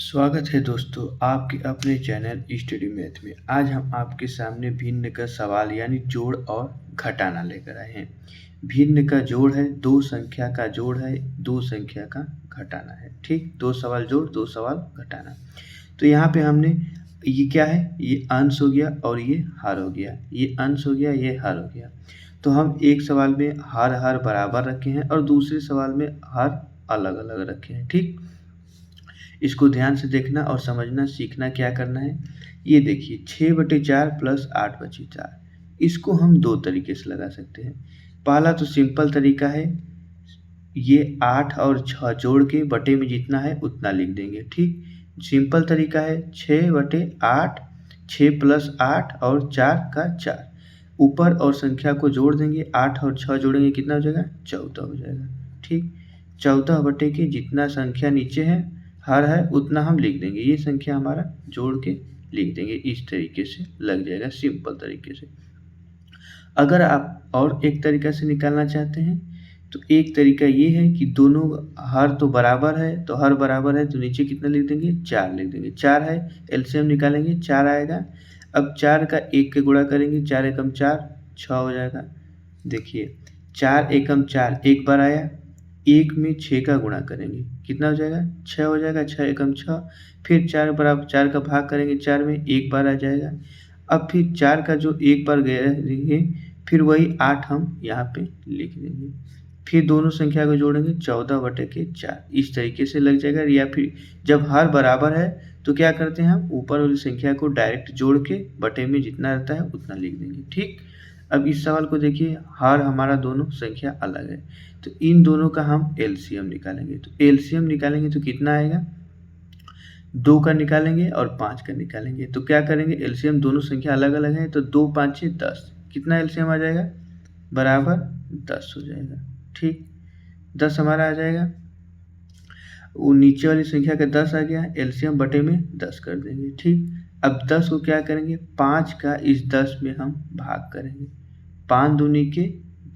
स्वागत है दोस्तों आपके अपने चैनल स्टडी मैथ में। आज हम आपके सामने भिन्न का सवाल यानी जोड़ और घटाना लेकर आए हैं। भिन्न का जोड़ है, दो संख्या का जोड़ है, दो संख्या का घटाना है। ठीक, दो सवाल जोड़, दो सवाल घटाना। तो यहाँ पे हमने ये क्या है, ये अंश हो गया और ये हर हो गया, ये अंश हो गया, ये हर हो गया। तो हम एक सवाल में हर बराबर रखे हैं और दूसरे सवाल में हर अलग अलग रखे हैं। ठीक, इसको ध्यान से देखना और समझना, सीखना क्या करना है। ये देखिए 6/4 प्लस 8/4, इसको हम दो तरीके से लगा सकते हैं। पहला तो सिंपल तरीका है, ये 8 और 6 जोड़ के बटे में जितना है उतना लिख देंगे। ठीक, सिंपल तरीका है 6/8, 6 प्लस 8 और 4 का 4, ऊपर और संख्या को जोड़ देंगे, 8 और 6 जोड़ेंगे कितना हो जाएगा, 14 हो जाएगा। ठीक, 14 बटे के जितना संख्या नीचे है हर है उतना हम लिख देंगे, ये संख्या हमारा जोड़ के लिख देंगे। इस तरीके से लग जाएगा, सिंपल तरीके से। अगर आप और एक तरीका से निकालना चाहते हैं तो एक तरीका ये है कि दोनों हर तो बराबर है, तो हर बराबर है तो नीचे कितना लिख देंगे, 4 लिख देंगे। 4 है, एलसीएम निकालेंगे, 4 आएगा। अब 4 का 1 के गुणा करेंगे, 4 एकम 4, 6 हो जाएगा। देखिए 4 एकम 4 एक बार आया, 1 में 6 का गुणा करेंगे कितना हो जाएगा, 6 हो जाएगा। 6 एकम 6, फिर 4 बराबर 4 का भाग करेंगे, 4 में एक बार आ जाएगा। अब फिर 4 का जो एक बार गया है फिर वही 8 हम यहाँ पे लिख देंगे। फिर दोनों संख्या को जोड़ेंगे, 14/4, इस तरीके से लग जाएगा। या फिर जब हर बराबर है तो क्या करते हैं, हम ऊपर वाली संख्या को डायरेक्ट जोड़ के बटे में जितना रहता है उतना लिख देंगे। ठीक, अब इस सवाल को देखिए, हर हमारा दोनों संख्या अलग है तो इन दोनों का हम एलसीएम निकालेंगे। तो एलसीएम निकालेंगे तो कितना आएगा, 2 का निकालेंगे और 5 का निकालेंगे। तो क्या करेंगे, एलसीएम दोनों संख्या अलग अलग है तो 2 5 6 10, कितना एलसीएम आ जाएगा, बराबर 10 हो जाएगा। ठीक, 10 हमारा आ जाएगा। वो नीचे वाली संख्या का 10 आ गया, एलसीएम बटे में 10 कर देंगे। ठीक, अब 10 को क्या करेंगे, 5 का इस 10 में हम भाग करेंगे, 5 दूनी के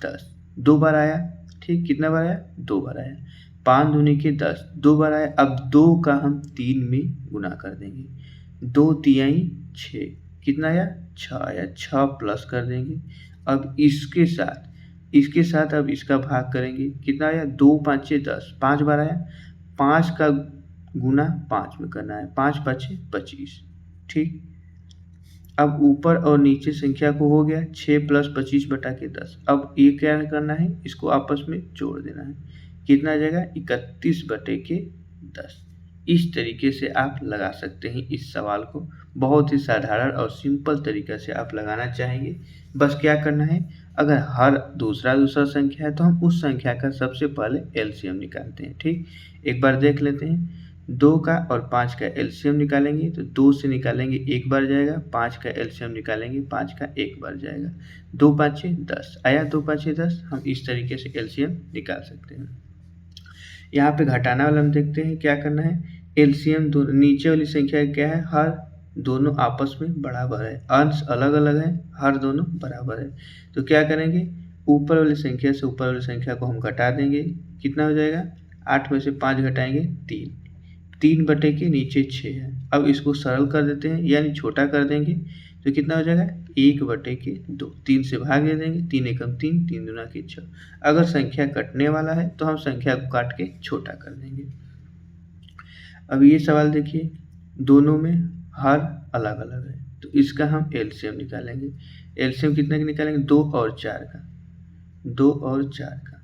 10, 2 बार आया। ठीक, कितना बार आया, 2 बार आया। 5 दूनी के 10, 2 बार आया। अब 2 का हम 3 में गुना कर देंगे, 2 तिहाई 6, कितना आया, 6 आया। 6 प्लस कर देंगे। अब इसके साथ अब इसका भाग करेंगे, कितना आया, 2 5 6 10, 5 बार आया। 5 का गुना 5 में करना है, 5 5 25। ठीक, अब ऊपर और नीचे संख्या को हो गया 6 प्लस 25/10। अब ये क्या करना है, इसको आपस में जोड़ देना है, कितना आ जाएगा, 31/10। इस तरीके से आप लगा सकते हैं इस सवाल को। बहुत ही साधारण और सिंपल तरीका से आप लगाना चाहेंगे। बस क्या करना है, अगर हर दूसरा संख्या है तो हम उस संख्या का सबसे पहले एलसीएम निकालते हैं। ठीक, एक बार देख लेते हैं। 2 का और 5 का एलसीएम निकालेंगे तो 2 से निकालेंगे एक बार जाएगा, 5 का एलसीएम निकालेंगे, 5 का एक बार जाएगा। 2 5 10 आया, 2 5 10। हम इस तरीके से एलसीएम निकाल सकते हैं। यहाँ पे घटाना वाला हम देखते हैं क्या करना है, एलसीएम नीचे वाली संख्या क्या है, हर दोनों आपस में बराबर है, अंश अलग अलग है, हर दोनों बराबर है। तो क्या करेंगे, ऊपर वाली संख्या से ऊपर वाली संख्या को हम घटा देंगे, कितना हो जाएगा, 8 में से 5 घटाएंगे 3, 3 बटे के नीचे 6 है। अब इसको सरल कर देते हैं यानी छोटा कर देंगे तो कितना हो जाएगा, 1/2, 3 से भाग दे देंगे, 3 एकम 3, 3 दूना के 6। अगर संख्या कटने वाला है तो हम संख्या को काट के छोटा कर देंगे। अब ये सवाल देखिए, दोनों में हर अलग अलग है तो इसका हम एलसीएम निकालेंगे। एलसीएम कितना का निकालेंगे, 2 और 4 का, 2 और 4 का।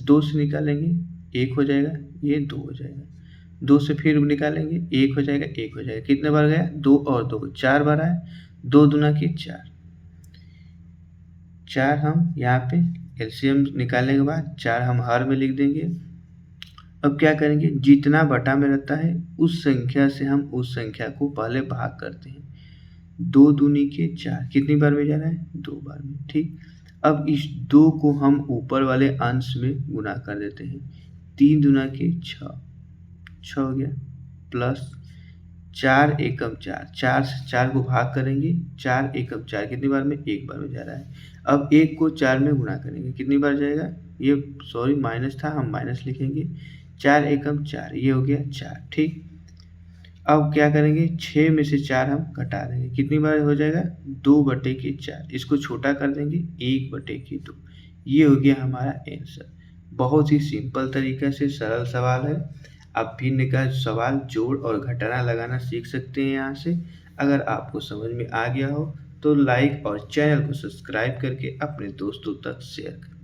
2 से निकालेंगे 1 हो जाएगा, ये 2 हो जाएगा। 2 से फिर निकालेंगे 1 हो जाएगा, 1 हो जाएगा। कितने बार गया, 2 और 2, 4 बार आया। 2 दूना के 4, 4 हम यहाँ पे एलसीएम निकालने के बाद 4 हम हर में लिख देंगे। अब क्या करेंगे, जितना बटा में रहता है उस संख्या से हम उस संख्या को पहले भाग करते हैं। 2 दूनी के 4 कितनी बार में जा रहा है, 2 बार में। ठीक, अब इस 2 को हम ऊपर वाले अंश में गुना कर देते हैं, 3 दूना के 6, 6 हो गया, प्लस 4 एकम 4, 4 से 4 को भाग करेंगे, 4 एकम 4 कितनी बार में, एक बार में जा रहा है। अब 1 को 4 में गुना करेंगे, कितनी बार जाएगा, ये सॉरी माइनस था, हम माइनस लिखेंगे, 4 एकम 4, ये हो गया 4। ठीक, अब क्या करेंगे, 6 में से 4 हम घटा देंगे, कितनी बार हो जाएगा, 2/4। इसको छोटा कर देंगे, 1/2। ये हो गया हमारा आंसर। बहुत ही सिंपल तरीका से सरल सवाल है। आप भिन्न का सवाल जोड़ और घटाना लगाना सीख सकते हैं यहाँ से। अगर आपको समझ में आ गया हो तो लाइक और चैनल को सब्सक्राइब करके अपने दोस्तों तक शेयर करें।